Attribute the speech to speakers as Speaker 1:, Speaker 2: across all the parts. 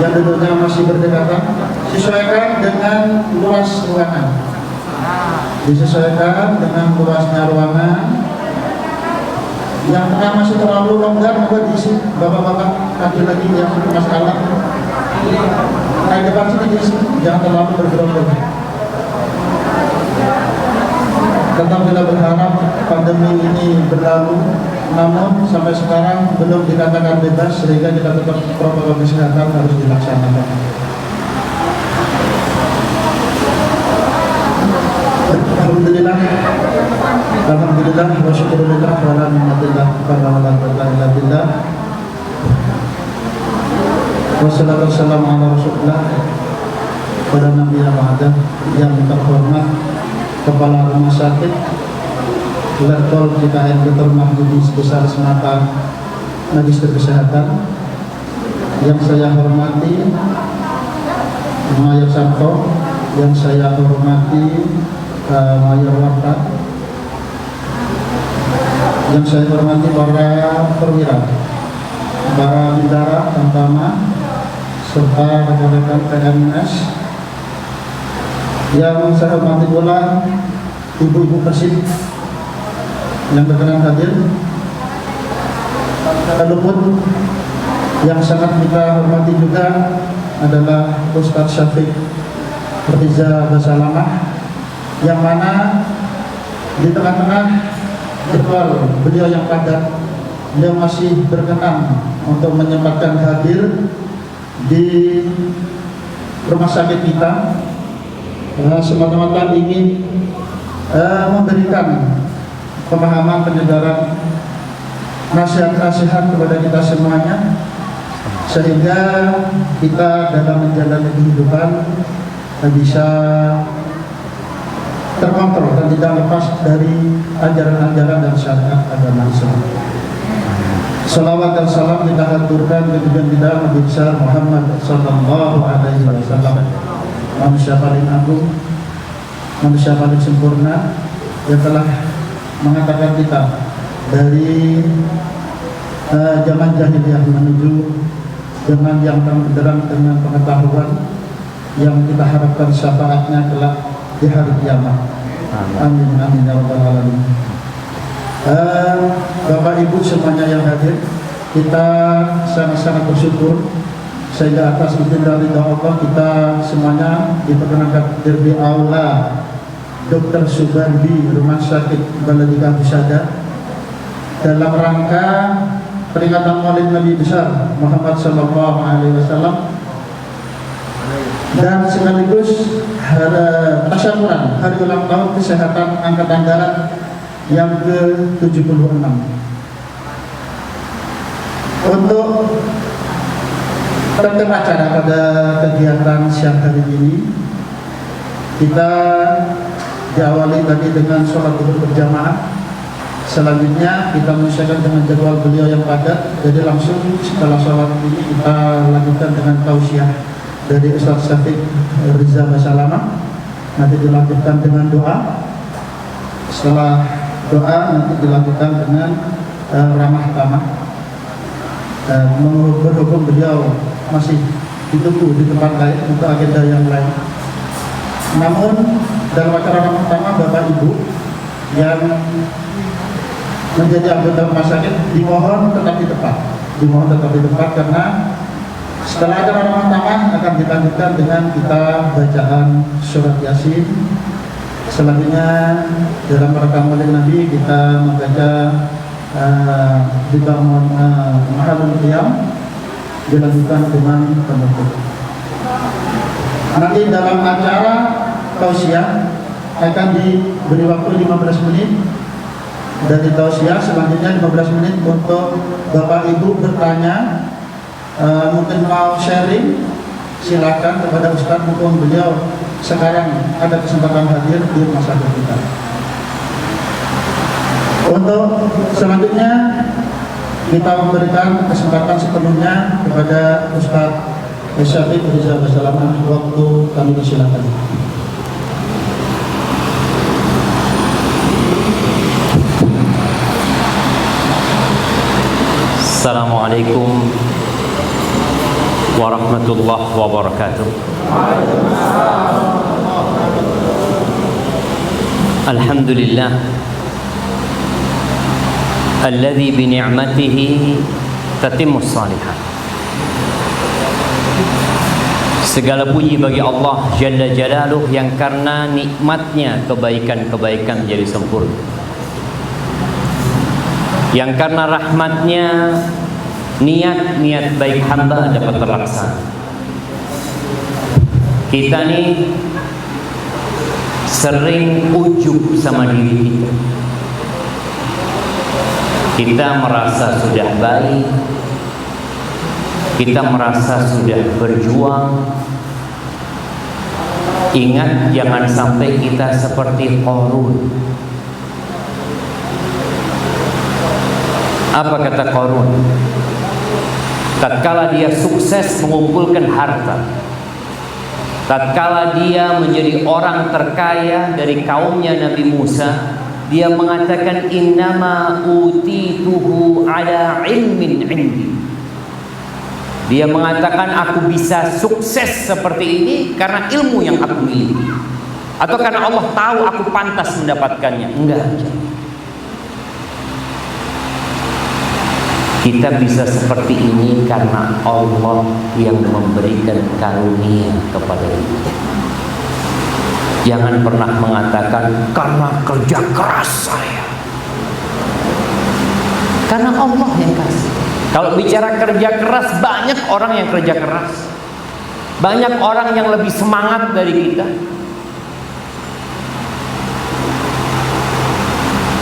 Speaker 1: yang duduknya masih berdekatan, sesuaikan dengan luas ruangan. Disesuaikan dengan luasnya ruangan. Yang tengah masih terlalu longgar, maka diisi bapak-bapak laki-laki yang bermasalah. Nah, depan sini diisi, jangan terlalu bergerombol. Tetap kita berharap pandemi ini berlalu, namun sampai sekarang belum dikatakan bebas, sehingga kita tetap protokol kesehatan harus dilaksanakan. Alhamdulillah wa syukurillah wa la ni'matillah wa la quwwata illa billah. Wassalatu wassalamu ala Rasulillah pada Nabi Muhammad yang terhormat Kepala Rumah Sakit Letkol KKN Dr. Mahmudi Besar Semata Magister Kesehatan, yang saya hormati Mayor Santo, yang saya hormati Mayor Warta, yang saya hormati para perwira, para bintara Tamtama, serta rekan-rekan PNS, yang saya hormati pula ibu-ibu Persib yang berkenan hadir. Walaupun yang sangat kita hormati juga adalah Ustadz Syafiq Riza Basalamah, yang mana di tengah-tengah jadwal beliau yang padat, beliau masih berkenan untuk menyempatkan hadir di rumah sakit kita, semata-mata ingin memberikan pemahaman, penyegaran, nasihat-nasihat kepada kita semuanya, sehingga kita dalam menjalani kehidupan bisa terkontrol dan tidak lepas dari ajaran-ajaran dan syariat agama Islam. Salawat dan salam kita haturkan ke junjungan kita Nabi besar Muhammad sallallahu alaihi wasallam, manusia paling agung, manusia paling sempurna, yang telah mengatakan kita dari zaman jahiliyah menuju zaman yang terang dengan pengetahuan, yang kita harapkan syafaatnya kelak di hari kiamat. Amin amin ya rabbal alamin. Bapak Ibu semuanya yang hadir, kita sangat-sangat bersyukur sehingga atas izin dari Allah kita semuanya diperkenankan hadir di aula Dr. Subandi Rumah Sakit Baladika Husada dalam rangka peringatan Maulid Nabi besar Muhammad sallallahu alaihi wasallam, dan sekaligus tasyakuran hari ulang tahun kesehatan Angkatan Darat yang ke-76. Untuk tertib acara pada kegiatan siang hari ini, kita diawali tadi dengan sholat zuhur berjamaah. Selanjutnya kita menyesuaikan dengan jadwal beliau yang padat, jadi langsung setelah sholat ini kita lanjutkan dengan tausiah dari Ustadz Syafiq Riza Basalamah. Nanti dilanjutkan dengan doa. Setelah doa nanti dilanjutkan dengan ramah tamah. Berhubung beliau masih ditunggu di tempat lain untuk agenda yang lain, namun dalam acara ramah tamah Bapak Ibu yang menjadi anggota rumah sakit dimohon tetap di tempat, karena setelah acara ramah tamah akan dilanjutkan dengan kita bacaan surat Yasin. Selanjutnya dalam rangka Maulid Nabi kita membaca dibangun Mahalul Qiyam, dilanjutkan dengan penutup. Nanti dalam acara tausiah akan diberi waktu 15 menit dari tausiah. Selanjutnya 15 menit untuk Bapak Ibu bertanya, mungkin mau sharing, silakan kepada Ustadz, mumpung beliau sekarang ada kesempatan hadir di rumah sakit kita. Untuk selanjutnya kita memberikan kesempatan sepenuhnya kepada Ustadz Syafiq Riza Basalamah. Waktu kami silakan.
Speaker 2: Assalamualaikum warahmatullahi wabarakatuh. Alhamdulillah alladzi bi ni'matihi tatimmus shalihat. Segala puji bagi Allah Jalla Jalaluh yang karena nikmatnya kebaikan-kebaikan menjadi sempurna, yang karena rahmatnya niat-niat baik hamba dapat terlaksana. Kita nih sering ujub sama diri kita. Kita merasa sudah baik, kita merasa sudah berjuang. Ingat, jangan sampai kita seperti Qarun. Apa kata Qarun? Tatkala dia sukses mengumpulkan harta, tatkala dia menjadi orang terkaya dari kaumnya Nabi Musa, dia mengatakan innama utituhu ala ilmin indi. Dia mengatakan aku bisa sukses seperti ini karena ilmu yang aku miliki, atau karena Allah tahu aku pantas mendapatkannya. Enggak. Kita bisa seperti ini karena Allah yang memberikan karunia kepada kita. Jangan pernah mengatakan karena kerja keras saya. Karena Allah yang kasih. Kalau bicara kerja keras, banyak orang yang kerja keras. Banyak orang yang lebih semangat dari kita.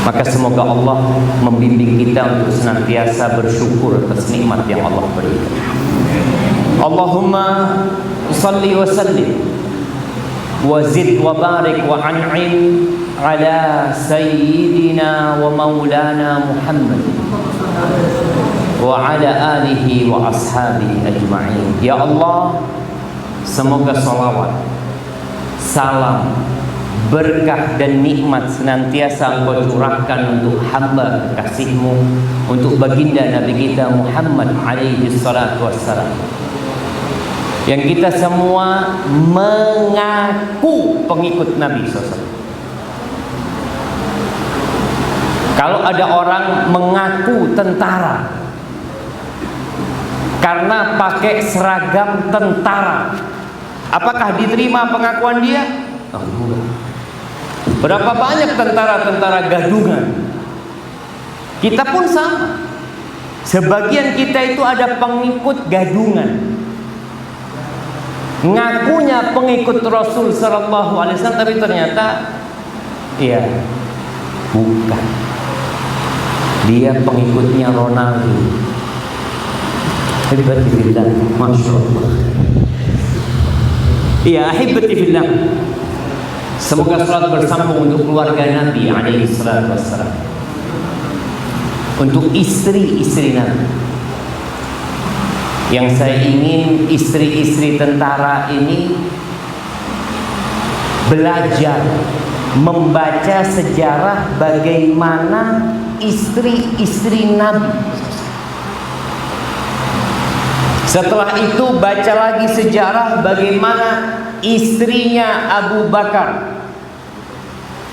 Speaker 2: Maka semoga Allah membimbing kita untuk senantiasa bersyukur atas nikmat yang Allah berikan. Allahumma shalli wa sallim wa zid wa barik wa an'im ala sayyidina wa maulana Muhammad wa ala alihi wa ashabihi ajma'in. Ya Allah, semoga salawat, salam, berkah dan nikmat senantiasa Engkau curahkan untuk hamba kekasih-Mu, untuk baginda Nabi kita Muhammad alaihi salatu wassalam, yang kita semua mengaku pengikut Nabi SAW. Kalau ada orang mengaku tentara karena pakai seragam tentara, apakah diterima pengakuan dia? Berapa banyak tentara-tentara gadungan? Kita pun sama. Sebagian kita itu ada pengikut gadungan, ngakunya pengikut Rasul Sallallahu Alaihi Wasallam, tapi ternyata ya bukan. Dia pengikutnya Ronaldo. Ahibati fillah, masya Allah. Ya ahibati fillah. Semoga salat bersambung untuk keluarga Nabi alaihi salatu wassalam, untuk istri-istri Nabi. Yang saya ingin istri-istri tentara ini belajar membaca sejarah bagaimana istri-istri Nabi. Setelah itu baca lagi sejarah bagaimana istrinya Abu Bakar,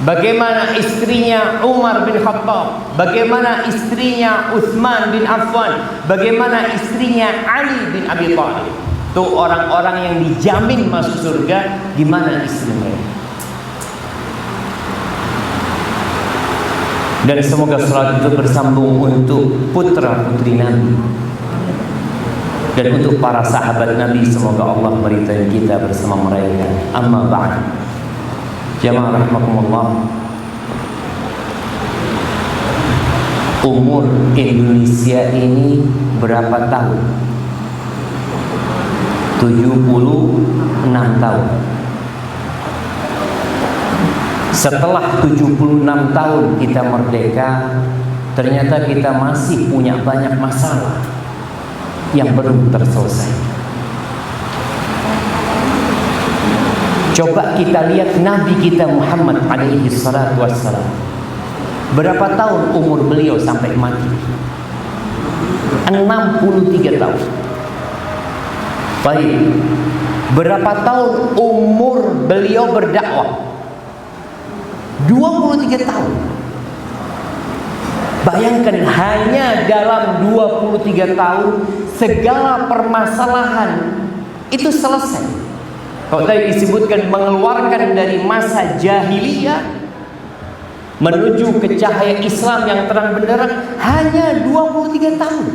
Speaker 2: bagaimana istrinya Umar bin Khattab, bagaimana istrinya Utsman bin Affan, bagaimana istrinya Ali bin Abi Thalib. Itu orang-orang yang dijamin masuk surga. Gimana istri mereka? Dan semoga salat itu bersambung untuk putra-putri Nabi dan untuk para sahabat Nabi. Semoga Allah meridai kita bersama mereka. Amma ba'd. Jamaah rahimakumullah. Umur Indonesia ini berapa tahun? 76 tahun. Setelah 76 tahun kita merdeka, ternyata kita masih punya banyak masalah yang belum terselesai. Coba kita lihat Nabi kita Muhammad alaihi salatu wassalam. Berapa tahun umur beliau sampai mati? 63 tahun. Baik, berapa tahun umur beliau berdakwah? 23 tahun. Bayangkan, hanya dalam 23 tahun segala permasalahan itu selesai. Kalau tadi disebutkan mengeluarkan dari masa jahiliyah menuju ke cahaya Islam yang terang benderang, hanya 23 tahun.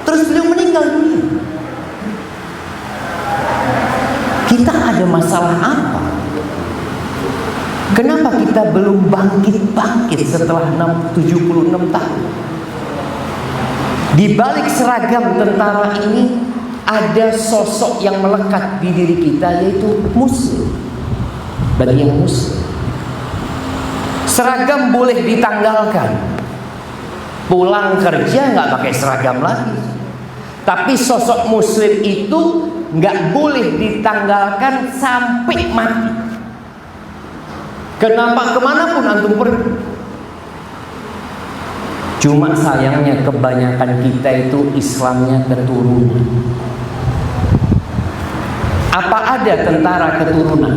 Speaker 2: Terus beliau meninggal dunia. Kita ada masalah apa? Kenapa kita belum bangkit setelah 76 tahun? Di balik seragam tentara ini ada sosok yang melekat di diri kita, yaitu muslim. Bagi yang muslim, seragam boleh ditanggalkan. Pulang kerja nggak pakai seragam lagi. Tapi sosok muslim itu nggak boleh ditanggalkan sampai mati. Kenapa? Kemanapun antum pergi. Cuma sayangnya kebanyakan kita itu Islamnya keturunan. Apa ada tentara keturunan?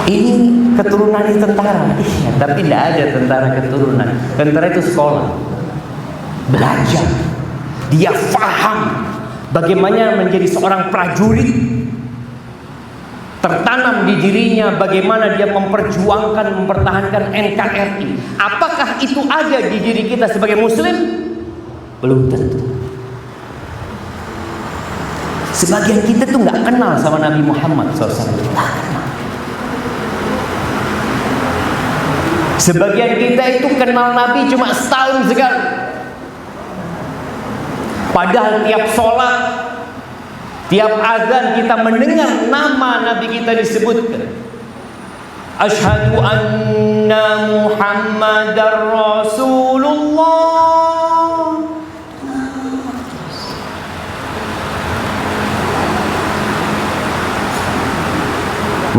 Speaker 2: Ini keturunan ini tentara, iya, tapi tidak ada tentara keturunan. Tentara itu sekolah, belajar, dia faham bagaimana menjadi seorang prajurit. Tertanam di dirinya bagaimana dia memperjuangkan, mempertahankan NKRI. Apakah itu ada di diri kita sebagai muslim? Belum tentu. Sebagian kita tuh nggak kenal sama Nabi Muhammad SAW. Sebagian kita itu kenal Nabi cuma setahun sekali. Padahal tiap sholat, tiap azan kita mendengar nama Nabi kita disebutkan. Asyhadu anna Muhammadar Rasulullah.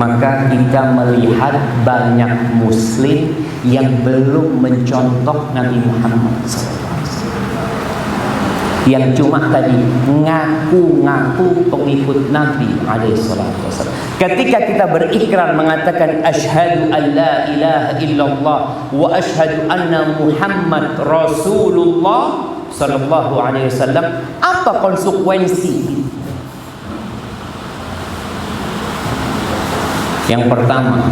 Speaker 2: Maka kita melihat banyak muslim yang belum mencontoh Nabi Muhammad SAW, yang cuma tadi ngaku-ngaku pengikut Nabi SAW. Ketika kita berikrar mengatakan asyhadu an la ilaha illallah wa asyhadu anna Muhammad Rasulullah sallallahu alaihi wasallam, apa konsekuensi? Yang pertama,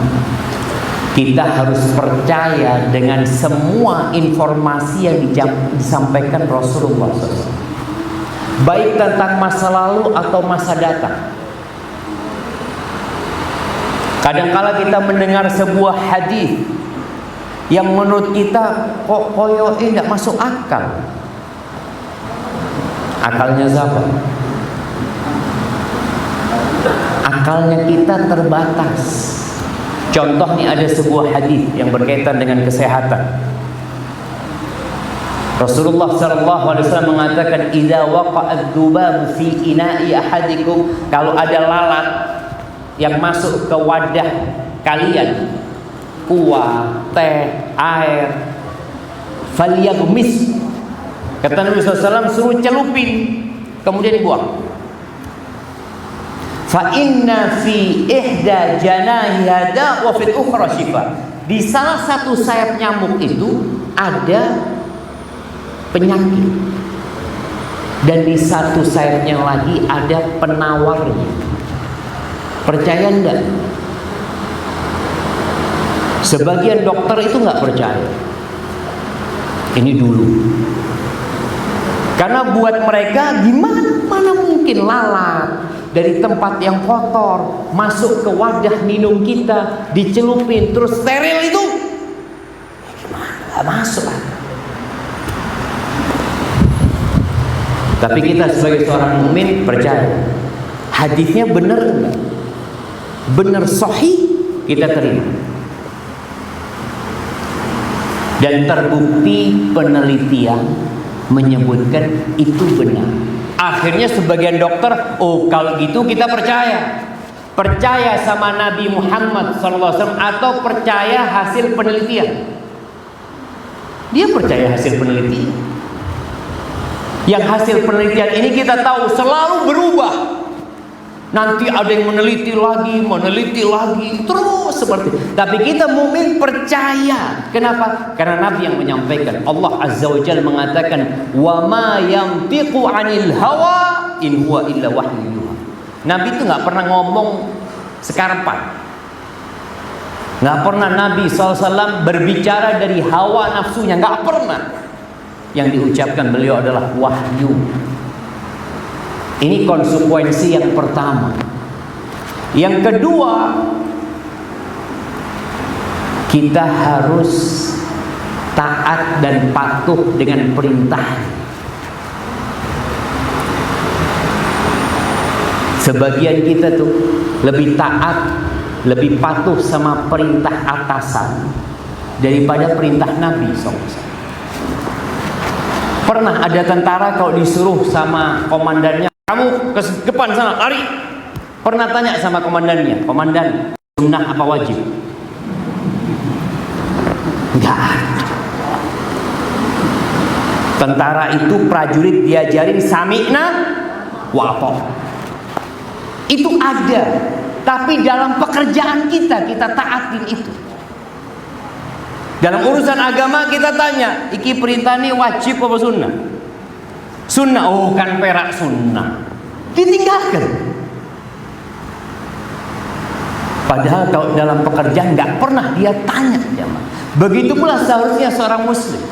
Speaker 2: kita harus percaya dengan semua informasi yang disampaikan Rasulullah SAW, baik tentang masa lalu atau masa datang. Kadangkala kita mendengar sebuah hadis yang menurut kita kok koyo tidak masuk akal. Akalnya siapa? Akalnya kita terbatas. Contoh nih, ada sebuah hadis yang berkaitan dengan kesehatan. Rasulullah SAW mengatakan, "Idza waqa'ad dzubab fi ina'i ahadikum," kalau ada lalat yang masuk ke wadah kalian, kuah, teh, air, falyaghmis. Kata Nabi SAW, suruh celupin, kemudian buang. Fa inna fi ihda janahi hada wa fil ukhra shifa. Di salah satu sayap nyamuk itu ada penyakit, dan di satu sayapnya lagi ada penawarnya. Percaya enggak? Sebagian dokter itu enggak percaya. Ini dulu. Karena buat mereka mana mungkin lalat dari tempat yang kotor masuk ke wadah minum kita, dicelupin terus steril, itu gimana? Gak masuk lah. Tapi kita sebagai seorang mukmin percaya hadisnya benar enggak? Benar sahih, kita terima. Dan terbukti penelitian menyebutkan itu benar. Akhirnya sebagian dokter, oh kalau gitu kita percaya sama Nabi Muhammad SAW atau percaya hasil penelitian. Dia percaya hasil penelitian. Yang hasil penelitian ini kita tahu selalu berubah. Nanti ada yang meneliti lagi, terus seperti itu. Tapi kita mukmin percaya. Kenapa? Karena Nabi yang menyampaikan. Allah Azza wa Jalla mengatakan, "Wa ma yantiqu 'anil hawa in huwa illa wahyu yuha." Nabi itu nggak pernah ngomong sekarepan. Nggak pernah Nabi SAW berbicara dari hawa nafsunya, nggak pernah. Yang diucapkan beliau adalah wahyu. Ini konsekuensi yang pertama. Yang kedua, kita harus taat dan patuh dengan perintah. Sebagian kita tuh lebih taat, lebih patuh sama perintah atasan daripada perintah Nabi SAW. Pernah ada tentara kalau disuruh sama komandannya, kamu ke depan sana, lari. Pernah tanya sama komandannya, komandan, sunnah apa wajib? Enggak ada. Tentara itu prajurit diajarin sami'na wa ata'na. Itu ada, tapi dalam pekerjaan kita taatin itu. Dalam urusan agama kita tanya, iki perintah ini wajib apa sunnah? Sunnah, oh kan perak sunnah, ditinggalkan. Padahal kalau dalam pekerjaan nggak pernah dia tanya. Begitu pula seharusnya seorang muslim.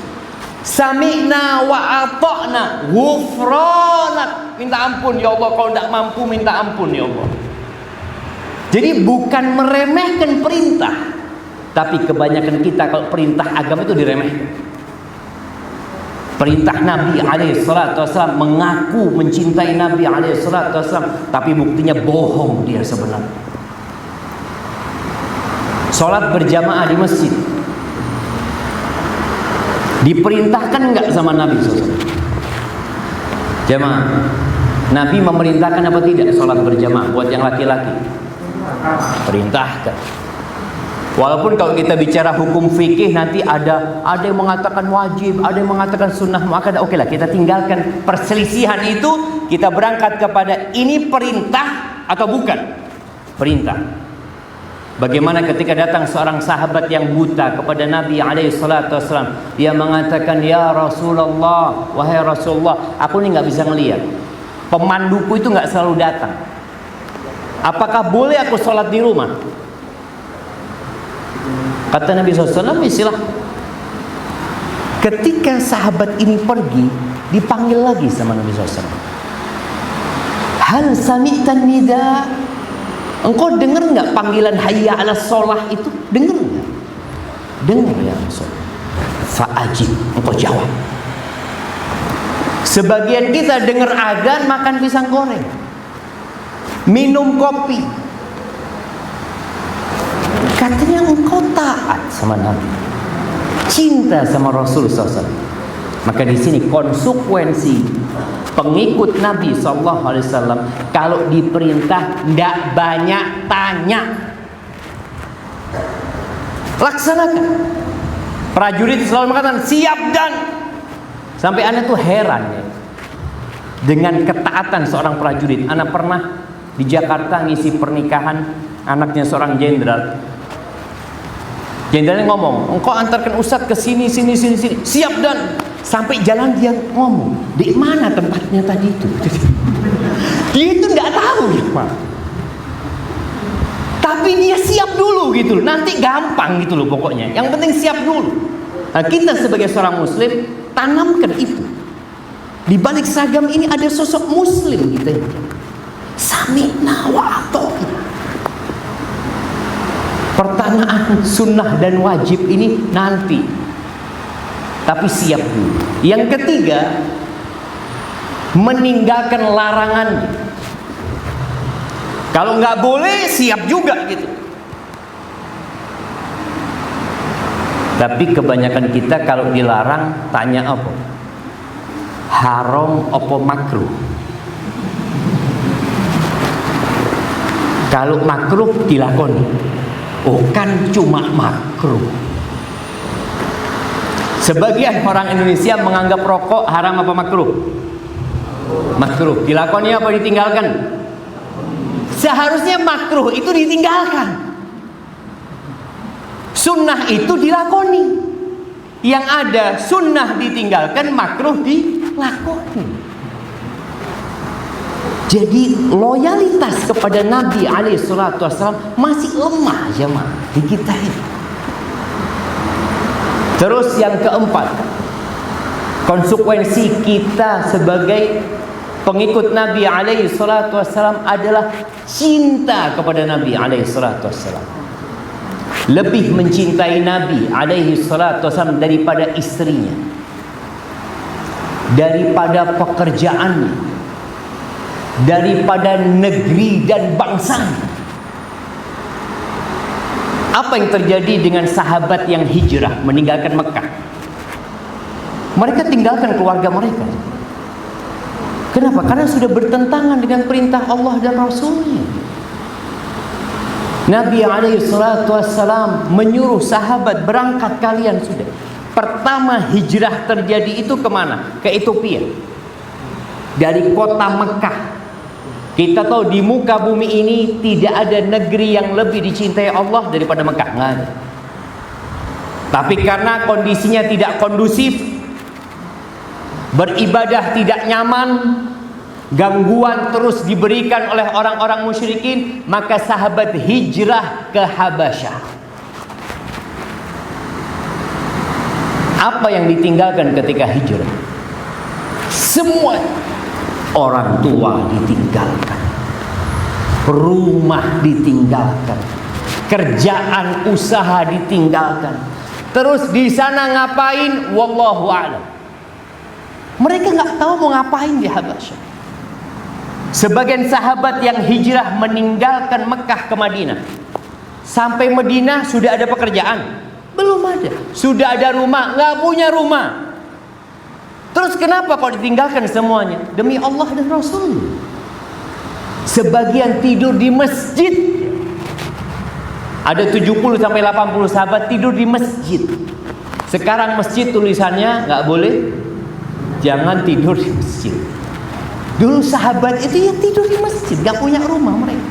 Speaker 2: Sami'na wa ata'na ghufranak, minta ampun ya Allah, kalau tidak mampu minta ampun ya Allah. Jadi bukan meremehkan perintah, tapi kebanyakan kita kalau perintah agama itu diremehkan. Perintah Nabi SAW mengaku mencintai Nabi SAW, tapi buktinya bohong dia sebenarnya. Sholat berjamaah di masjid diperintahkan nggak sama Nabi SAW? Jamaah, Nabi memerintahkan apa tidak sholat berjamaah buat yang laki-laki? Perintahkan. Walaupun kalau kita bicara hukum fikih nanti ada yang mengatakan wajib, ada yang mengatakan sunnah muakkadah. Oke lah, kita tinggalkan perselisihan itu. Kita berangkat kepada ini perintah atau bukan perintah. Bagaimana ketika datang seorang sahabat yang buta kepada Nabi SAW, dia mengatakan, ya Rasulullah, wahai Rasulullah, aku ini nggak bisa ngelihat. Pemanduku itu nggak selalu datang. Apakah boleh aku sholat di rumah? Kata Nabi SAW, silahkan. Ketika sahabat ini pergi, dipanggil lagi sama Nabi SAW. Hal sami'tan nida? Engkau dengar nggak panggilan hayya ala sholah itu? Dengar nggak? Dengar ya Rasul. Fa'ajib, engkau jawab. Sebagian kita dengar adzan makan pisang goreng, minum kopi. Katanya engkau taat sama Nabi, cinta sama Rasul SAW. Maka di sini konsekuensi pengikut Nabi SAW, kalau diperintah tidak banyak tanya, laksanakan. Prajurit selalu mengatakan siap dan, sampai anak tuh heran ya dengan ketaatan seorang prajurit. Anak pernah di Jakarta ngisi pernikahan anaknya seorang jenderal. Jenderalnya ngomong, engkau antarkan ustadz ke sini, siap dan. Sampai jalan dia ngomong, di mana tempatnya tadi itu? Dia itu nggak tahu ya Pak. Tapi dia siap dulu gitu, nanti gampang gitu loh pokoknya. Yang penting siap dulu. Nah, kita sebagai seorang muslim tanamkan itu. Di balik seragam ini ada sosok muslim gitu. Sami'na wa ata'na. Pertanyaan sunnah dan wajib ini nanti, tapi siap dulu. Yang ketiga, meninggalkan larangan. Kalau nggak boleh, siap juga gitu. Tapi kebanyakan kita kalau dilarang tanya apa? Haram apa makruh? Kalau makruh dilakoni. Oh kan cuma makruh. Sebagian orang Indonesia menganggap rokok haram apa makruh? Makruh. Dilakoni apa ditinggalkan? Seharusnya makruh itu ditinggalkan. Sunnah itu dilakoni. Yang ada sunnah ditinggalkan, makruh dilakoni. Jadi loyalitas kepada Nabi SAW masih lemah jemaah di kita ini. Terus yang keempat, konsekuensi kita sebagai pengikut Nabi SAW adalah cinta kepada Nabi SAW. Lebih mencintai Nabi SAW daripada istrinya, daripada pekerjaannya, daripada negeri dan bangsanya. Apa yang terjadi dengan sahabat yang hijrah meninggalkan Mekah? Mereka tinggalkan keluarga mereka. Kenapa? Karena sudah bertentangan dengan perintah Allah dan Rasulnya. Nabi SAW menyuruh sahabat, berangkat kalian sudah. Pertama hijrah terjadi itu kemana? Ke Ethiopia. Dari kota Mekah. Kita tahu di muka bumi ini tidak ada negeri yang lebih dicintai Allah daripada Mekah. Nggak ada. Tapi karena kondisinya tidak kondusif, beribadah tidak nyaman, gangguan terus diberikan oleh orang-orang musyrikin, maka sahabat hijrah ke Habasyah. Apa yang ditinggalkan ketika hijrah? Semua. Orang tua ditinggalkan, rumah ditinggalkan, kerjaan usaha ditinggalkan. Terus di sana ngapain? Wallahu a'lam. Mereka nggak tahu mau ngapain di Habasyah. Sebagian sahabat yang hijrah meninggalkan Mekah ke Madinah. Sampai Madinah sudah ada pekerjaan? Belum ada. Sudah ada rumah? Nggak punya rumah. Terus kenapa kalau ditinggalkan semuanya? Demi Allah dan Rasul. Sebagian tidur di masjid. Ada 70 sampai 80 sahabat tidur di masjid. Sekarang masjid tulisannya nggak boleh, jangan tidur di masjid. Dulu sahabat itu ya tidur di masjid, nggak punya rumah mereka.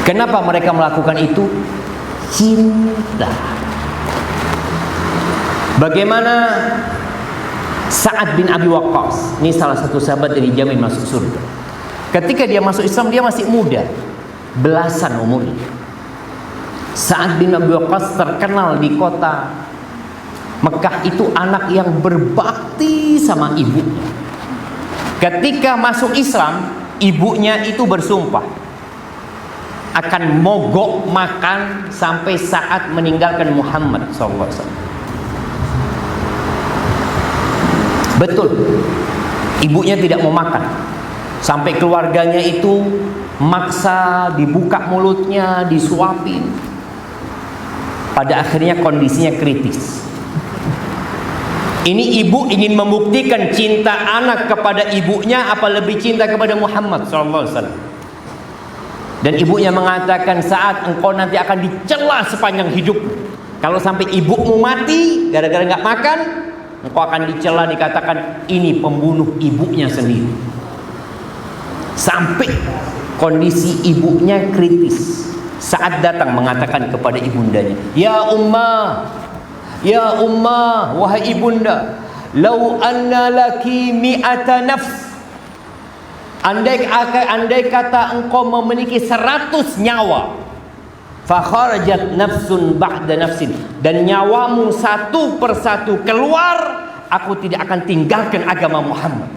Speaker 2: Kenapa mereka melakukan itu? Cinta. Bagaimana Sa'ad bin Abi Waqqas, ini salah satu sahabat yang dijamin masuk surga. Ketika dia masuk Islam, dia masih muda, belasan umurnya. Sa'ad bin Abi Waqqas terkenal di kota Mekah itu anak yang berbakti sama ibunya. Ketika masuk Islam, ibunya itu bersumpah akan mogok makan sampai saat meninggalkan Muhammad SAW. Betul, ibunya tidak mau makan. Sampai keluarganya itu maksa, dibuka mulutnya, disuapin. Pada akhirnya kondisinya kritis. Ini ibu ingin membuktikan cinta anak kepada ibunya apa lebih cinta kepada Muhammad SAW. Dan ibunya mengatakan, saat engkau nanti akan dicela sepanjang hidup. Kalau sampai ibumu mati gara-gara nggak makan, engkau akan dicela, dikatakan ini pembunuh ibunya sendiri. Sampai kondisi ibunya kritis. Saat datang mengatakan kepada ibundanya, ya ummah, wahai ibunda, lau anna laki mi'ata nafs, andai kata engkau memiliki 100 nyawa, fa kharajat nafsun ba'da nafsin, dan nyawamu satu persatu keluar, aku tidak akan tinggalkan agama Muhammad.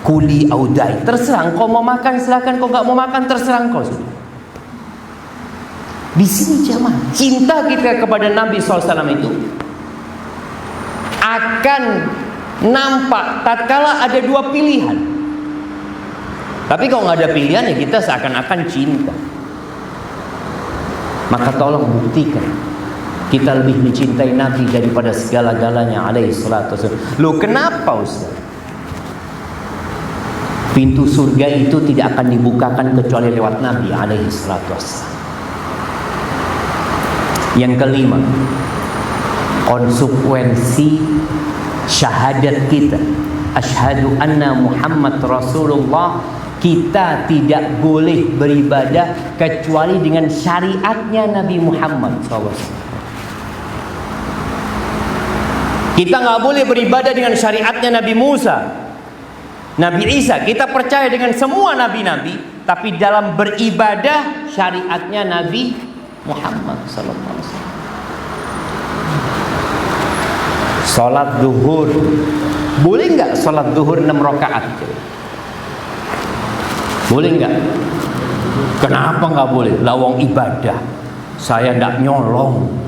Speaker 2: Kuli audai, terserah engkau mau makan silakan, kau nggak mau makan terserah engkau sudah. Di sini jemaah, cinta kita kepada Nabi SAW itu akan nampak tatkala ada dua pilihan. Tapi kalau nggak ada pilihan ya kita seakan-akan cinta. Maka tolong buktikan kita lebih mencintai Nabi daripada segala-galanya alaihi salatu wasallam. Loh kenapa Ustaz? Pintu surga itu tidak akan dibukakan kecuali lewat Nabi alaihi salatu wasallam. Yang kelima, konsekuensi syahadat kita, asyhadu anna Muhammad Rasulullah, kita tidak boleh beribadah kecuali dengan syariatnya Nabi Muhammad SAW. Kita nggak boleh beribadah dengan syariatnya Nabi Musa, Nabi Isa. Kita percaya dengan semua nabi-nabi, tapi dalam beribadah syariatnya Nabi Muhammad SAW. Salat zuhur, boleh nggak salat zuhur 6 rakaat? Boleh nggak? Kenapa nggak boleh? Lawang ibadah. Saya tidak nyolong.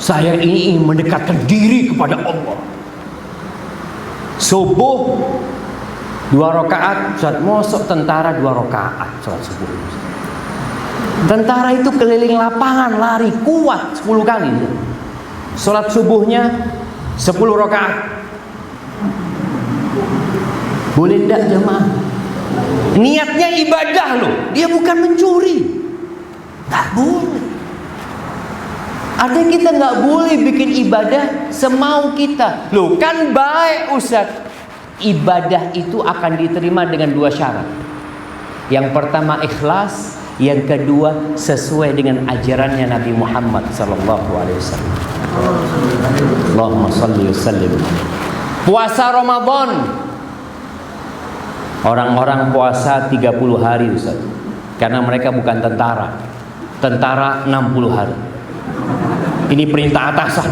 Speaker 2: Saya ini ingin mendekatkan diri kepada Allah. Subuh 2 rakaat, saat mosok tentara 2 rakaat salat subuh. Tentara itu keliling lapangan, lari kuat 10 kali. Salat subuhnya 10 rakaat. Boleh tidak jemaah? Niatnya ibadah loh, dia bukan mencuri. Tak boleh. Artinya kita nggak boleh bikin ibadah semau kita. Loh kan baik Ustaz. Ibadah itu akan diterima dengan 2 syarat. Yang pertama ikhlas, yang kedua sesuai dengan ajarannya Nabi Muhammad SAW. Allahumma salli wa sallim. Puasa Ramadan, orang-orang puasa 30 hari Ustaz, karena mereka bukan tentara. Tentara 60 hari. Ini perintah atasan.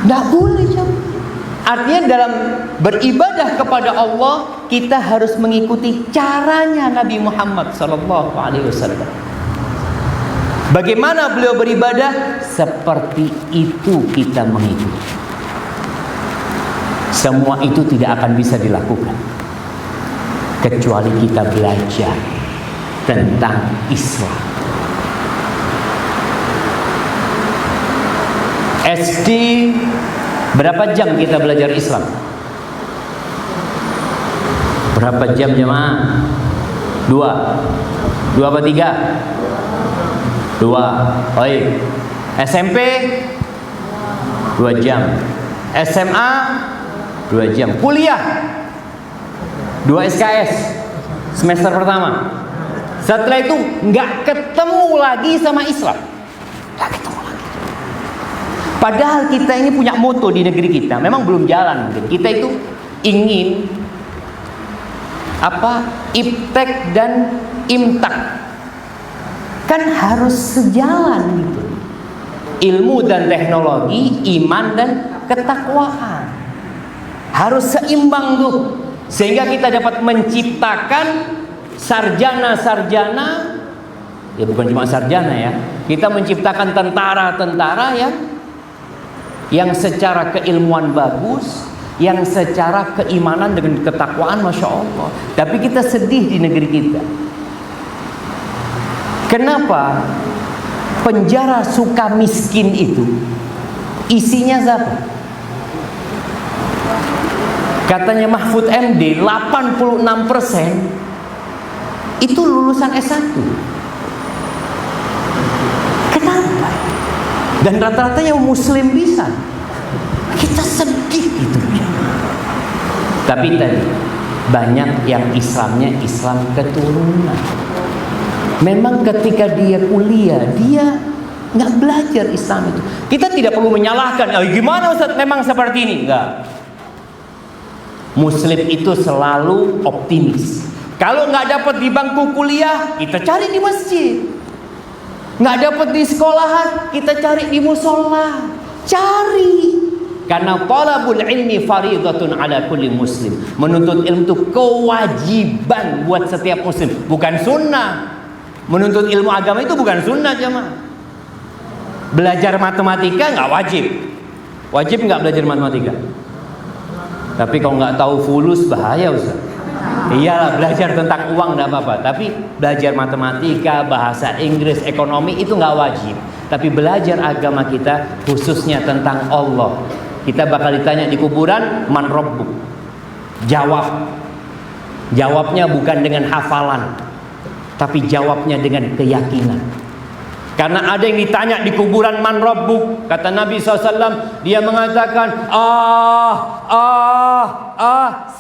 Speaker 2: Tidak boleh jam. Artinya dalam beribadah kepada Allah, kita harus mengikuti caranya Nabi Muhammad SAW. Bagaimana beliau beribadah? Seperti itu kita mengikuti. Semua itu tidak akan bisa dilakukan kecuali kita belajar tentang Islam. SD berapa jam kita belajar Islam? Berapa jam jemaah? 2 apa 3? 2. Baik. SMP 2 jam. SMA 2 jam. Kuliah 2 SKS semester pertama. Setelah itu nggak ketemu lagi sama Islam. Nggak ketemu lagi. Padahal kita ini punya moto di negeri kita, memang belum jalan. Kita itu ingin iptek dan imtak, kan harus sejalan gitu. Ilmu dan teknologi, iman dan ketakwaan harus seimbang tuh, sehingga kita dapat menciptakan sarjana-sarjana. Ya bukan cuma sarjana ya, kita menciptakan tentara-tentara yang secara keilmuan bagus, yang secara keimanan dengan ketakwaan Masya Allah. Tapi kita sedih di negeri kita. Kenapa? Penjara suka miskin itu isinya siapa? Katanya Mahfud MD 86% itu lulusan S1. Kenapa? Dan rata-ratanya muslim bisa. Kita sedih gitu. Tapi tadi banyak yang Islamnya Islam keturunan. Memang ketika dia kuliah, dia nggak belajar Islam itu. Kita tidak perlu menyalahkan. Gimana Ustaz? Memang seperti ini. Enggak. Muslim itu selalu optimis. Kalau nggak dapat di bangku kuliah, kita cari di masjid. Nggak dapat di sekolahan, kita cari di musola. Cari. Karena talabul ilmi faridatun ala kulli muslim. Menuntut ilmu itu kewajiban buat setiap muslim, bukan sunnah. Menuntut ilmu agama itu bukan sunnah jemaah. Belajar matematika nggak wajib. Wajib nggak belajar matematika? Tapi kalau nggak tahu fulus bahaya Ustaz. Iyalah, belajar tentang uang tidak apa-apa. Tapi belajar matematika, bahasa Inggris, ekonomi itu nggak wajib. Tapi belajar agama kita, khususnya tentang Allah. Kita bakal ditanya di kuburan, man rabbuk? Jawab. Jawabnya bukan dengan hafalan, tapi jawabnya dengan keyakinan. Karena ada yang ditanya di kuburan, man rabbuk? Kata Nabi SAW, dia mengatakan,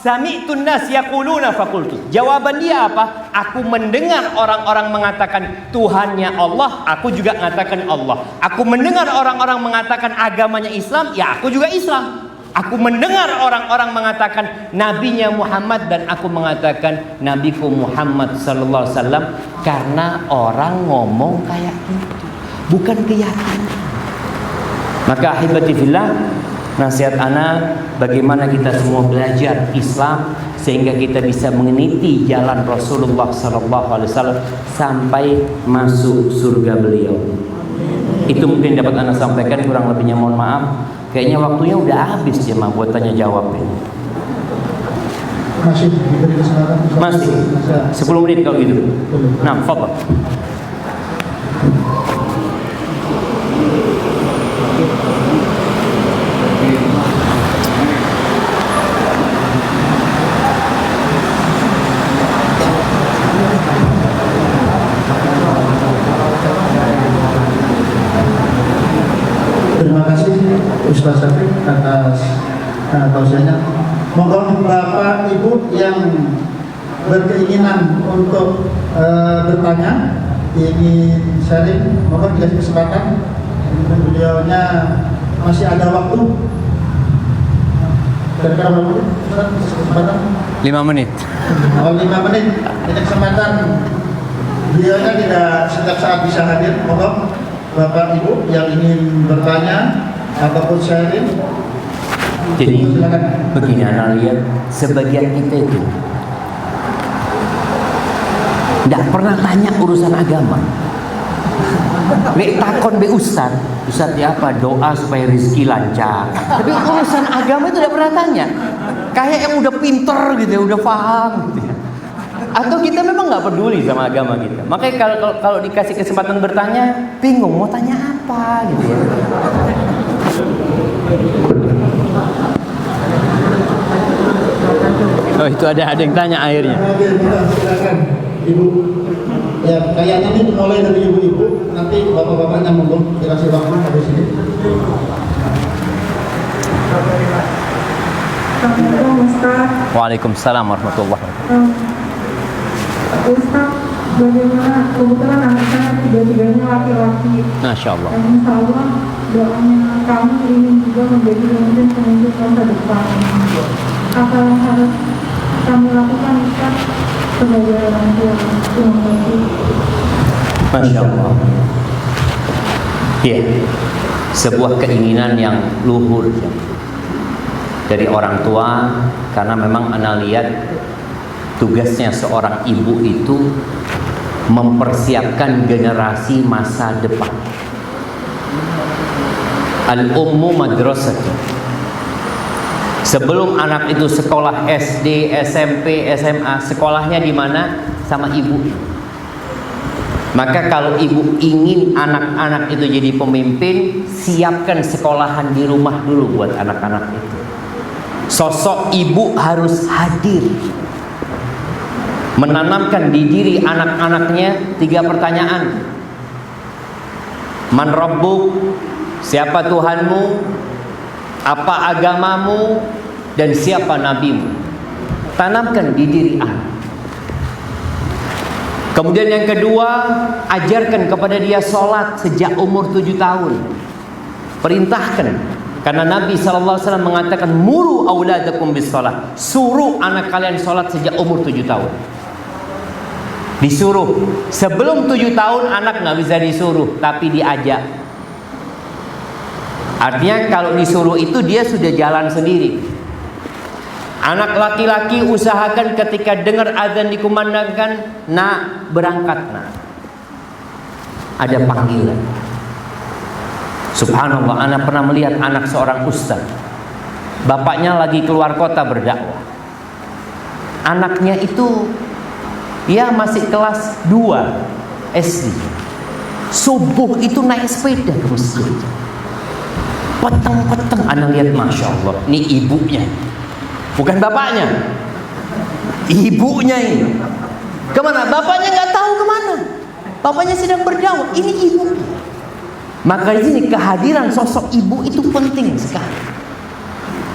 Speaker 2: sami'tun nas yaquluna faqultu. Jawaban dia apa? Aku mendengar orang-orang mengatakan Tuhannya Allah, aku juga mengatakan Allah. Aku mendengar orang-orang mengatakan agamanya Islam, ya aku juga Islam. Aku mendengar orang-orang mengatakan nabinya Muhammad, dan aku mengatakan nabiku Muhammad sallallahu alaihi wasallam, karena orang ngomong kayak gitu, bukan keyakinan. Maka ahibati fillah, nasihat ana bagaimana kita semua belajar Islam sehingga kita bisa meniti jalan Rasulullah sallallahu alaihi wasallam sampai masuk surga beliau. Itu mungkin dapat ana sampaikan, kurang lebihnya mohon maaf. Kayaknya waktunya udah habis ya, Ma, buat tanya jawab ini.
Speaker 1: Masih diberi kesempatan?
Speaker 2: Masih 10 menit kalau gitu. Nah, fadhal.
Speaker 1: Terima kasih Ustaz Syafiq atas tausiahnya. Monggo Bapak Ibu yang berkeinginan untuk bertanya, ingin sharing, monggo dikasih kesempatan. Beliaunya masih ada waktu. Kira-kira berapa menit? Kesempatan?
Speaker 2: 5 menit.
Speaker 1: Oh, 5 menit. Ini kesempatan. Beliaunya tidak setiap saat bisa hadir. Monggo Bapak Ibu yang ingin bertanya ataupun sharing.
Speaker 2: Jadi
Speaker 1: silakan.
Speaker 2: begini, anak lihat sebagian kita itu tidak pernah tanya urusan agama. Nek takon be ustaz ya apa doa supaya rezeki lancar. Tapi urusan agama itu tidak pernah tanya. Kayak yang udah pinter gitu ya, udah paham gitu ya. Atau kita memang nggak peduli sama agama kita. Makanya kalau dikasih kesempatan bertanya, bingung mau tanya apa gitu ya. Oh, itu ada yang tanya akhirnya.
Speaker 1: Oke, silakan Ibu. Ya, kayaknya ini mulai dari ibu-ibu, nanti bapak-bapaknya monggo dikasih waktu habis ini.
Speaker 3: Assalamualaikum Ustaz.
Speaker 2: Waalaikumsalam warahmatullahi wabarakatuh.
Speaker 3: Ustaz, bagaimana kebetulan anak saya tiga-tiganya laki-laki.
Speaker 2: Masya Allah.
Speaker 3: Dan insya Allah doanya kami ingin juga menjadi pemimpin masa depan. Apa yang harus kami lakukan Ustaz sebagai orang tua? Terima kasih.
Speaker 2: Masya Allah. Ya, sebuah keinginan yang luhur ya, dari orang tua, karena memang ana lihat tugasnya seorang ibu itu mempersiapkan generasi masa depan. Al-ummu madrasah. Sebelum anak itu sekolah SD, SMP, SMA, sekolahnya di mana? Sama ibu. Maka kalau ibu ingin anak-anak itu jadi pemimpin, siapkan sekolahan di rumah dulu buat anak-anak itu. Sosok ibu harus hadir, menanamkan di diri anak-anaknya 3 pertanyaan. Man rabbuk? Siapa Tuhanmu? Apa agamamu? Dan siapa nabimu? Tanamkan di diri anak. Kemudian yang kedua, ajarkan kepada dia sholat sejak umur 7 tahun. Perintahkan. Karena Nabi SAW mengatakan, muru auladakum bis sholat. Suruh anak kalian sholat sejak umur 7 tahun. Disuruh. Sebelum 7 tahun anak nggak bisa disuruh, tapi diajak. Artinya kalau disuruh itu dia sudah jalan sendiri. Anak laki-laki usahakan ketika dengar azan dikumandangkan, nak berangkat nak. Ada panggilan. Subhanallah, anak pernah melihat anak seorang ustaz. Bapaknya lagi keluar kota berdakwah. Anaknya itu ya masih kelas 2 SD. Subuh itu naik sepeda ke masjid. Peteng-peteng, anak lihat, masya Allah, ini ibunya, bukan bapaknya, ibunya ini. Kemana? Bapaknya nggak tahu kemana. Bapaknya sedang berdakwah. Ini ibu. Maka di sini kehadiran sosok ibu itu penting sekali.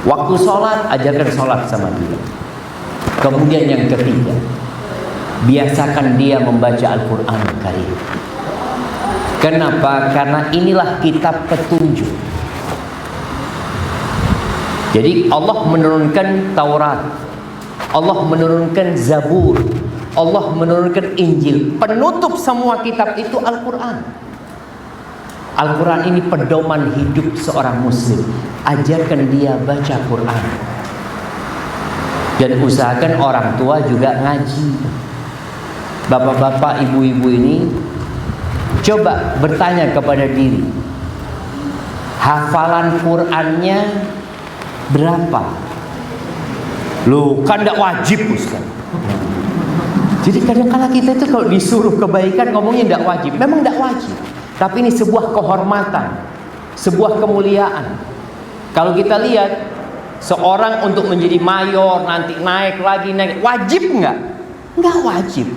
Speaker 2: Waktu sholat, ajarkan sholat sama dia. Kemudian yang ketiga, biasakan dia membaca Al-Quran Karim. Kenapa? Karena inilah kitab petunjuk. Jadi Allah menurunkan Taurat, Allah menurunkan Zabur, Allah menurunkan Injil. Penutup semua kitab itu Al-Quran. Al-Quran ini pedoman hidup seorang muslim. Ajarkan dia baca Quran. Dan usahakan orang tua juga ngaji. Bapak-bapak, ibu-ibu ini coba bertanya kepada diri, hafalan Qurannya berapa? Loh, kan tidak wajib, Ustaz. Jadi kadang-kadang kita itu kalau disuruh kebaikan ngomongnya tidak wajib. Memang tidak wajib, tapi ini sebuah kehormatan, sebuah kemuliaan. Kalau kita lihat seorang untuk menjadi mayor, nanti naik lagi, wajib nggak? Nggak wajib.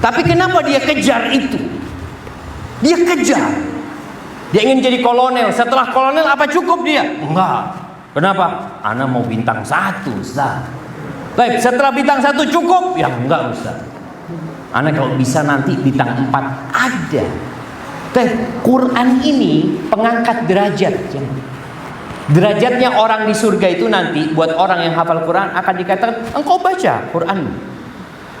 Speaker 2: Tapi kenapa dia kejar itu? Dia kejar. Dia ingin jadi kolonel. Setelah kolonel apa cukup dia? Enggak. Kenapa? Ana mau bintang 1, Ustaz. Baik, setelah bintang 1 cukup? Ya enggak, Ustaz. Ana kalau bisa nanti bintang 4 ada. Quran ini pengangkat derajat. Derajatnya orang di surga itu nanti buat orang yang hafal Quran akan dikatakan, engkau baca Quran.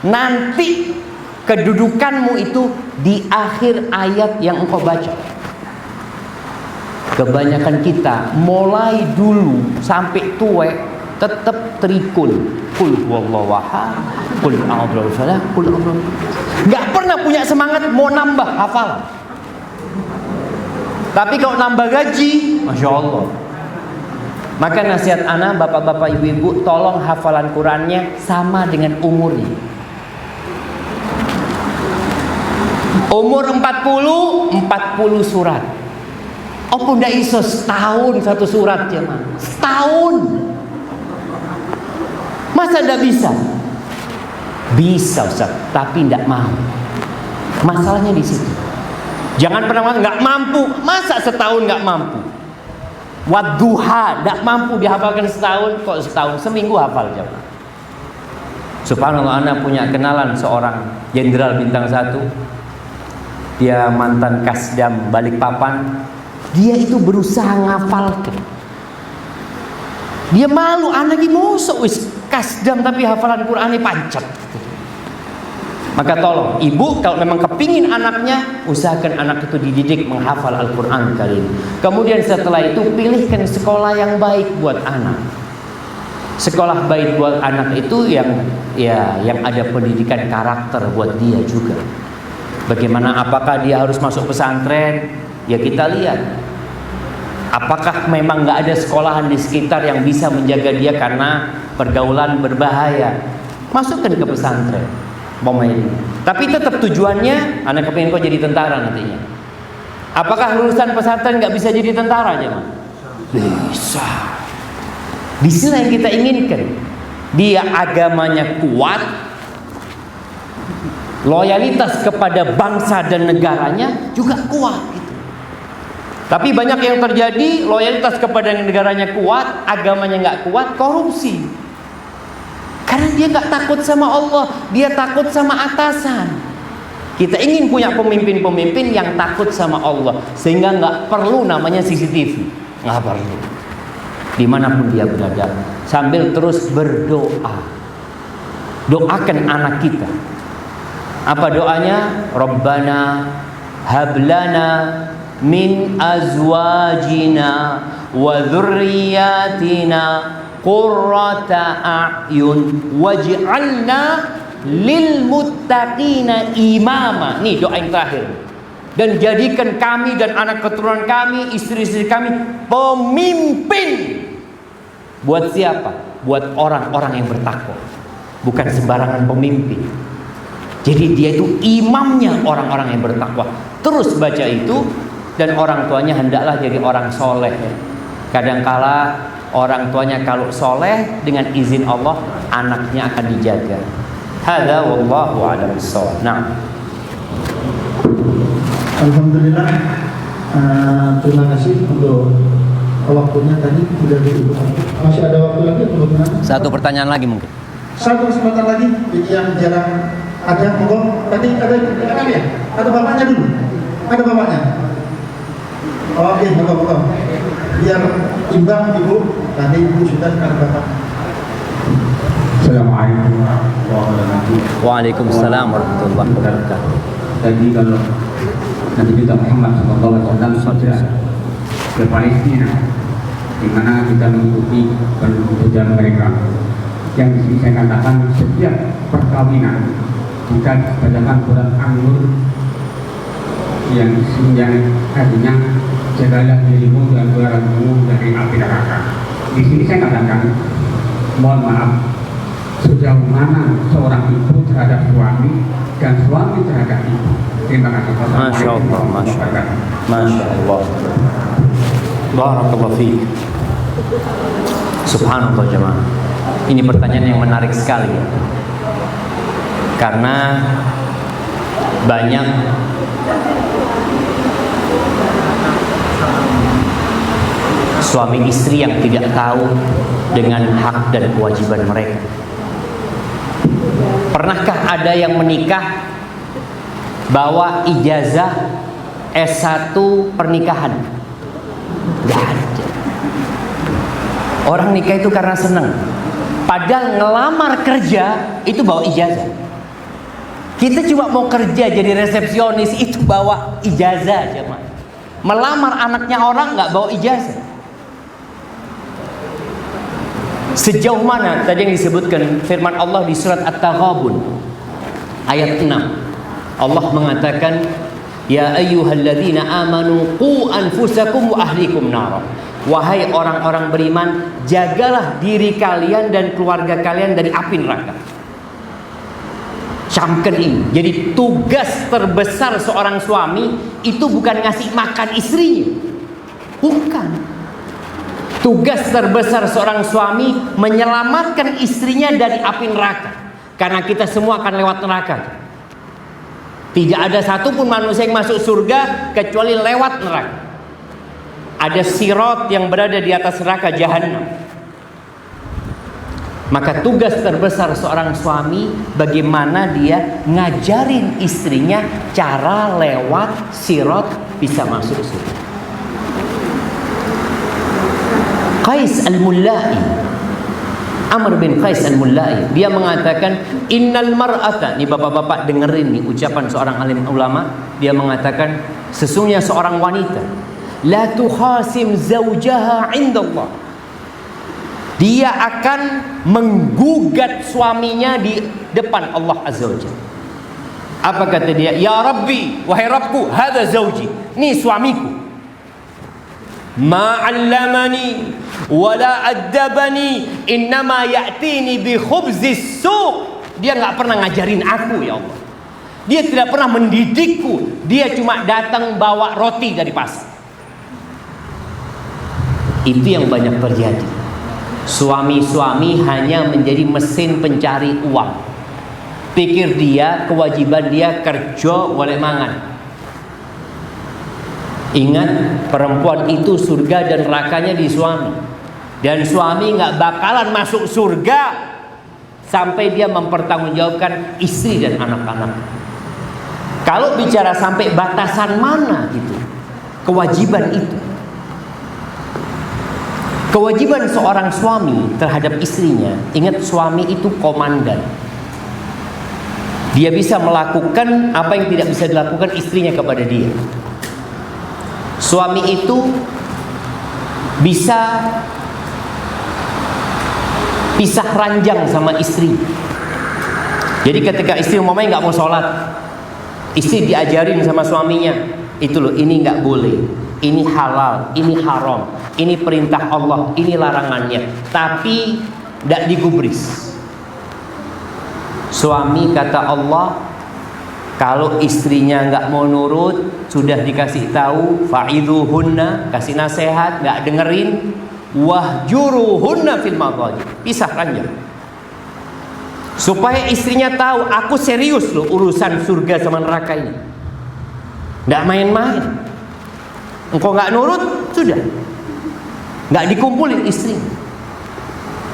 Speaker 2: Nanti kedudukanmu itu di akhir ayat yang engkau baca. Kebanyakan kita mulai dulu sampai tua tetap terikul. Qul huwallahu ahad, qul a'udzu birabbil falaq, qul a'udzu. Enggak pernah punya semangat mau nambah hafalan. Tapi kalau nambah gaji, Masya Allah. Maka nasihat ana, bapak-bapak, ibu-ibu, tolong hafalan Qurannya sama dengan umurnya. Umur 40 surat. Apa ndak iso setahun 1 surat ya, Man? Setahun. Masa ndak bisa? Bisa, Ustaz, tapi ndak mau. Masalahnya di situ. Jangan pernah nggak mampu. Masa setahun nggak mampu? Wadduha nggak mampu dihafalkan setahun, kok setahun seminggu hafal jemaah. Subhanallah, ana punya kenalan seorang jenderal bintang 1. Dia mantan Kasdam Balikpapan. Dia itu berusaha ngafalkan. Dia malu, anak ini mosok wis Kasdam tapi hafalan Quran ini pancet. Maka tolong ibu kalau memang kepingin anaknya, usahakan anak itu dididik menghafal Al-Quran Karim. Kemudian setelah itu pilihkan sekolah yang baik buat anak. Sekolah baik buat anak itu yang ada pendidikan karakter buat dia juga. Bagaimana, apakah dia harus masuk pesantren? Ya kita lihat. Apakah memang nggak ada sekolahan di sekitar yang bisa menjaga dia karena pergaulan berbahaya? Masukkan ke pesantren. Tapi tetap tujuannya, anak kepingin kok jadi tentara nantinya. Apakah lulusan pesantren nggak bisa jadi tentara aja, Man? Bisa. Bisa yang kita inginkan. Dia agamanya kuat, loyalitas kepada bangsa dan negaranya juga kuat gitu. Tapi banyak yang terjadi, loyalitas kepada negaranya kuat, agamanya nggak kuat, korupsi. Karena dia nggak takut sama Allah, dia takut sama atasan. Kita ingin punya pemimpin-pemimpin yang takut sama Allah, sehingga nggak perlu namanya CCTV, nggak perlu. Dimanapun dia berada, sambil terus berdoa. Doakan anak kita. Apa doanya? Rabbana hablana min azwajina wa dzurriyyatina qurrata a'yun waj'alna lil muttaqina imama. Nih doa yang terakhir. Dan jadikan kami dan anak keturunan kami, istri-istri kami pemimpin. Buat siapa? Buat orang-orang yang bertakwa. Bukan sembarangan pemimpin. Jadi dia itu imamnya orang-orang yang bertakwa. Terus baca itu, dan orang tuanya hendaklah jadi orang soleh. Kadangkala orang tuanya kalau soleh, dengan izin Allah anaknya akan dijaga. Hadza wallahu a'lam bissawab. Nah,
Speaker 1: Alhamdulillah, Terima kasih untuk waktunya tadi tidak dihitung. Masih ada waktu lagi atau bagaimana?
Speaker 2: Satu pertanyaan lagi mungkin.
Speaker 1: Satu kesempatan lagi yang jarang ada. Monggo. Tadi ada ya? Ada bapaknya dulu. Ada bapaknya. Oke, monggo. Biar imbang Ibu. Tadi Ibu sudah ada bapak.
Speaker 4: Assalamualaikum warahmatullahi wabarakatuh.
Speaker 2: Waalaikumsalam warahmatullahi wabarakatuh.
Speaker 4: Jadi kalau Nabi kita Muhammad SAW sudah ke Palestina, di mana kita mengikuti perjanjian mereka. Yang di sini saya katakan setiap perkawinan kita bacakan surat An-Nur yang artinya jagalah dirimu dan keluargamu dari api neraka. Di sini saya katakan, mohon maaf, sejauh mana seorang ibu terhadap suami dan suami terhadap ibu. Terima kasih.
Speaker 2: Masya Allah, Masya Allah, Masya Allah. Barakallahu fiik. Subhanallah jemaah. Ini pertanyaan yang menarik sekali, karena banyak suami istri yang tidak tahu dengan hak dan kewajiban mereka. Pernahkah ada yang menikah bawa ijazah S1 pernikahan? Gak ada. Orang nikah itu karena senang. Padahal ngelamar kerja itu bawa ijazah. Kita cuma mau kerja jadi resepsionis itu bawa ijazah aja, Mas. Melamar anaknya orang nggak bawa ijazah. Sejauh mana tadi yang disebutkan firman Allah di surat At-Taghabun ayat 6. Allah mengatakan, ya ayyuhalladzina amanu qu anfusakum wa ahlikum nara. Wahai orang-orang beriman, jagalah diri kalian dan keluarga kalian dari api neraka. Camkan ini. Jadi tugas terbesar seorang suami itu bukan ngasih makan istrinya. Bukan. Tugas terbesar seorang suami menyelamatkan istrinya dari api neraka. Karena kita semua akan lewat neraka. Tidak ada satupun manusia yang masuk surga kecuali lewat neraka. Ada sirat yang berada di atas neraka Jahannam. Maka tugas terbesar seorang suami bagaimana dia ngajarin istrinya cara lewat sirat bisa masuk surga. Qais al-Mullai, Amr bin Qais al-Mullai, dia mengatakan innal mar'ata, ini bapak-bapak dengerin nih ucapan seorang alim ulama, dia mengatakan sesungguhnya seorang wanita la tukhasim zawjaha indallah, dia akan menggugat suaminya di depan Allah Azza wa Jalla. Apa kata dia? Ya Rabbi, wahai Rabbku, hadza zawji, ini suamiku. Ma 'allamani wala addabani, innama ya'tini bi khubzis suq. Dia enggak pernah ngajarin aku, ya Allah. Dia tidak pernah mendidikku. Dia cuma datang bawa roti dari pasar. Itu yang banyak terjadi. Suami-suami hanya menjadi mesin pencari uang. Pikir dia, kewajiban dia kerja boleh mangan. Ingat, perempuan itu surga dan nerakanya di suami. Dan suami nggak bakalan masuk surga sampai dia mempertanggungjawabkan istri dan anak-anak. Kalau bicara sampai batasan mana gitu kewajiban itu, kewajiban seorang suami terhadap istrinya. Ingat, suami itu komandan. Dia bisa melakukan apa yang tidak bisa dilakukan istrinya kepada dia. Suami itu bisa pisah ranjang sama istri. Jadi ketika istri umpamanya nggak mau sholat, istri diajarin sama suaminya, itu loh, ini nggak boleh, ini halal, ini haram, ini perintah Allah, ini larangannya, tapi tidak digubris. Suami kata Allah, kalau istrinya nggak mau nurut, sudah dikasih tahu, fa'idhuhunna, kasih nasihat, nggak dengerin, wahjuruhunna fil madhaji, pisah ranjang. Supaya istrinya tahu, aku serius loh urusan surga sama neraka ini, nggak main-main. Engkau nggak nurut, sudah nggak dikumpulin istri.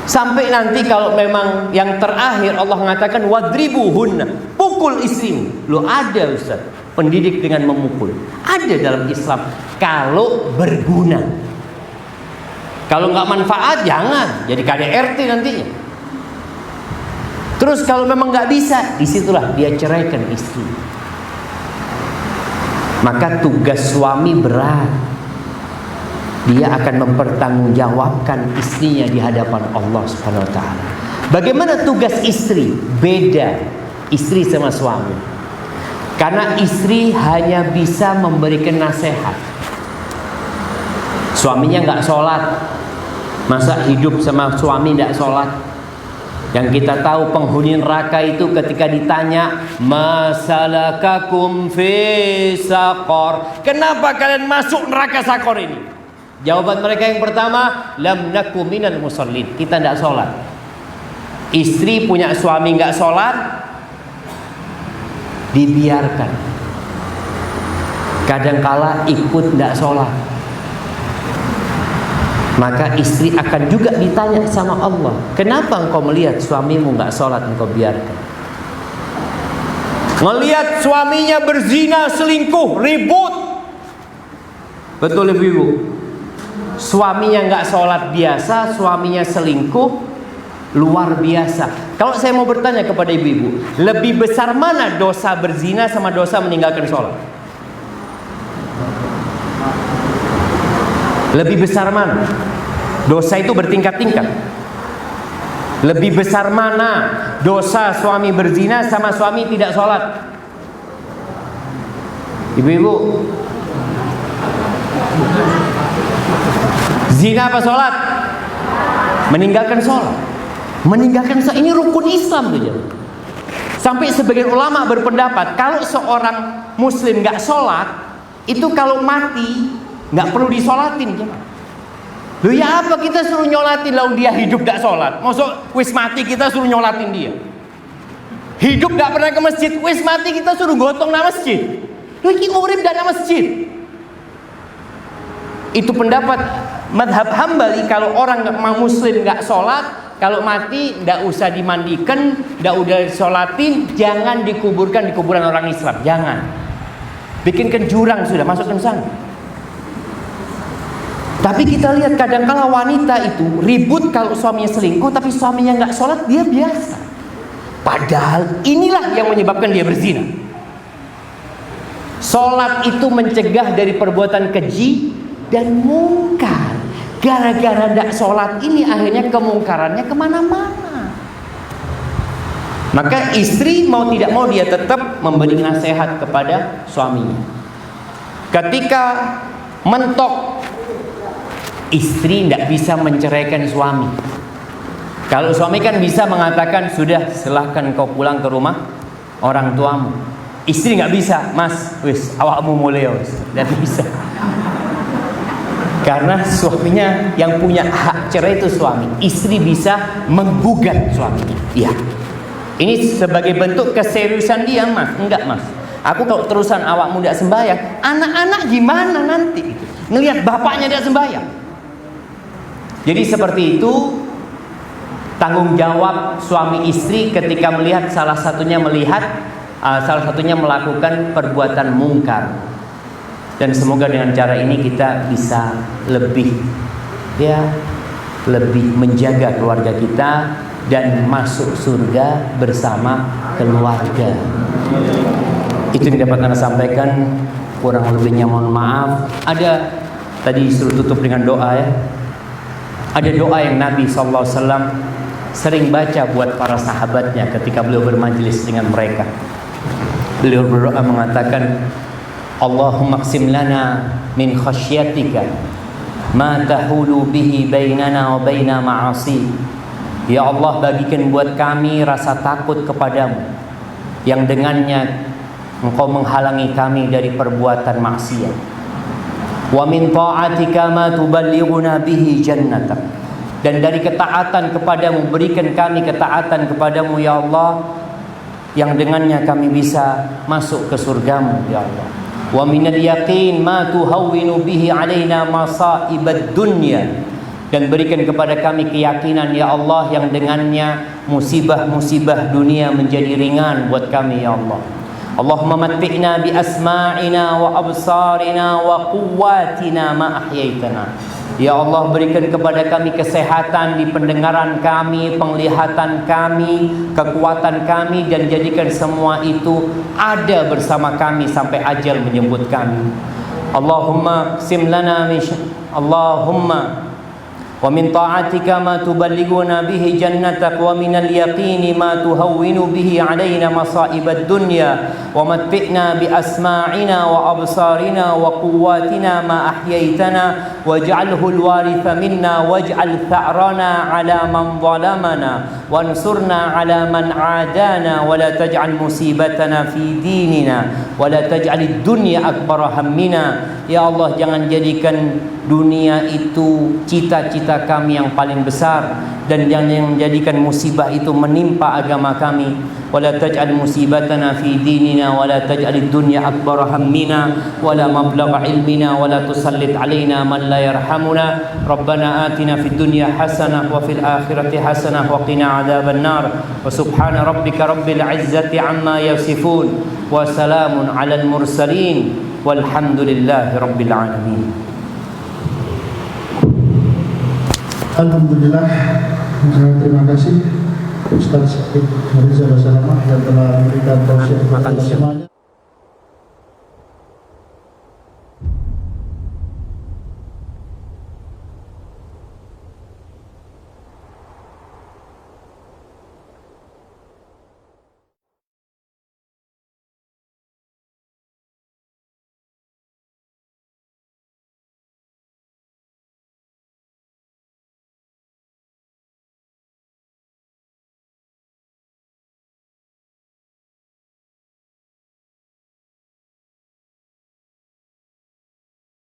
Speaker 2: Sampai nanti kalau memang yang terakhir Allah mengatakan wadribuhunna, pukul istrimu. Loh, ada Ustaz pendidik dengan memukul, ada dalam Islam kalau berguna. Kalau nggak manfaat jangan, jadi KDRT nantinya. Terus kalau memang nggak bisa, disitulah dia ceraikan istri. Maka tugas suami berat. Dia akan mempertanggungjawabkan istrinya di hadapan Allah Subhanahu wa taala. Bagaimana tugas istri? Beda istri sama suami. Karena istri hanya bisa memberikan nasihat. Suaminya nggak sholat, masa hidup sama suami nggak sholat? Yang kita tahu penghuni neraka itu ketika ditanya masalakakum fi saqar, kenapa kalian masuk neraka sakor ini? Jawaban mereka yang pertama, lam nakum minal musallin, kita tidak sholat. Istri punya suami nggak sholat, dibiarkan. Kadangkala ikut tidak sholat, maka istri akan juga ditanya sama Allah, kenapa engkau melihat suamimu nggak sholat, engkau biarkan? Melihat suaminya berzina, selingkuh, ribut, betul ibu-ibu? Suaminya nggak sholat biasa, suaminya selingkuh, luar biasa. Kalau saya mau bertanya kepada ibu-ibu, lebih besar mana dosa berzina sama dosa meninggalkan sholat? Lebih besar mana? Dosa itu bertingkat-tingkat. Lebih besar mana dosa suami berzina sama suami tidak sholat? Ibu-ibu, zina apa sholat? Meninggalkan sholat. Meninggalkan sholat ini rukun Islam tuh. Sampai sebagian ulama berpendapat kalau seorang muslim nggak sholat itu kalau mati nggak perlu disolatin. Loh ya apa kita suruh nyolatin, lalu dia hidup nggak sholat? Maksud wis mati kita suruh nyolatin dia? Hidup nggak pernah ke masjid, wis mati kita suruh gotong na masjid? Loh ini urip nggak na masjid? Itu pendapat madhab Hambali, kalau orang muslim nggak sholat, kalau mati nggak usah dimandikan, nggak udah sholatin, jangan dikuburkan di kuburan orang Islam, jangan. Bikinkan jurang sudah, masukkan sana. Tapi kita lihat kadang-kala wanita itu ribut kalau suaminya selingkuh, tapi suaminya nggak sholat, dia biasa. Padahal inilah yang menyebabkan dia berzina. Sholat itu mencegah dari perbuatan keji dan mungkar. Gara-gara tidak sholat ini akhirnya kemungkarannya kemana-mana. Maka istri mau tidak mau dia tetap memberi nasihat kepada suaminya. Ketika mentok, istri tidak bisa menceraikan suami. Kalau suami kan bisa mengatakan sudah silahkan kau pulang ke rumah orang tuamu. Istri nggak bisa, mas, wis awakmu mulai wis, tidak bisa. Karena suaminya yang punya hak cerai itu suami. Istri bisa menggugat suaminya. Iya. Ini sebagai bentuk keseriusan dia, mas. Enggak, mas. Aku kalau terusan awakmu tidak sembahyang, anak-anak gimana nanti? Ngelihat bapaknya tidak sembahyang. Jadi seperti itu tanggung jawab suami istri ketika melihat salah satunya melakukan perbuatan mungkar. Dan semoga dengan cara ini kita bisa lebih menjaga keluarga kita dan masuk surga bersama keluarga. Itu yang dapat Anda sampaikan, kurang lebihnya mohon maaf. Ada tadi suruh tutup dengan doa ya. Ada doa yang Nabi SAW sering baca buat para sahabatnya ketika beliau bermajlis dengan mereka. Beliau berdoa mengatakan, Allahumma qsim lana min khasyatika ma tahulu bihi bainana wa baina ma'asi. Ya Allah, bagikan buat kami rasa takut kepadamu yang dengannya Engkau menghalangi kami dari perbuatan maksiat. Wa min ta'atika ma tuballighuna bihi jannatak. Dan dari ketaatan kepadamu, berikan kami ketaatan kepadamu ya Allah yang dengannya kami bisa masuk ke surgamu ya Allah. wa minal yaqin ma tuhawwinu bihi alaina masaibad dunya, dan berikan kepada kami keyakinan ya Allah yang dengannya musibah-musibah dunia menjadi ringan buat kami ya Allah. Allahumma matti'na bi asma'ina wa absarina wa quwwatina ma ahyaitana. Ya Allah, berikan kepada kami kesehatan di pendengaran kami, penglihatan kami, kekuatan kami, dan jadikan semua itu ada bersama kami sampai ajal menjemput kami. Allahumma qsim lana Allahumma wa min ta'atika ma tuballighuna bihi jannatak wa min al-yaqini ma tuhawwinu bihi alaina masa'ibad dunya wa matti'na bi asma'ina wa absarina wa quwwatina ma ahyaitana waj'alhu al-waritha minna waj'al tha'rana 'ala man zalamana wansurna 'ala man 'adana wa la taj'al musibatana fi dinina wa la taj'al ad-dunya akbar hammina. Ya Allah, jangan jadikan dunia itu cita-cita kami yang paling besar, dan jangan jadikan musibah itu menimpa agama kami. Wala taj'al musibatana fi dinina wala taj'alid dunya akbar hammina wala mablagha ilmina wala tusallit alaina man la yarhamuna. Rabbana atina fid dunya hasanah wa fil akhirati hasanah wa qina adzaban nar. Wa subhana rabbika rabbil izzati amma yasifun wa salamun alal mursalin walhamdulillahi rabbil alamin.
Speaker 1: Alhamdulillah, terima kasih Ustaz Riza Basalamah yang telah memberikan tausiah kepada semuanya.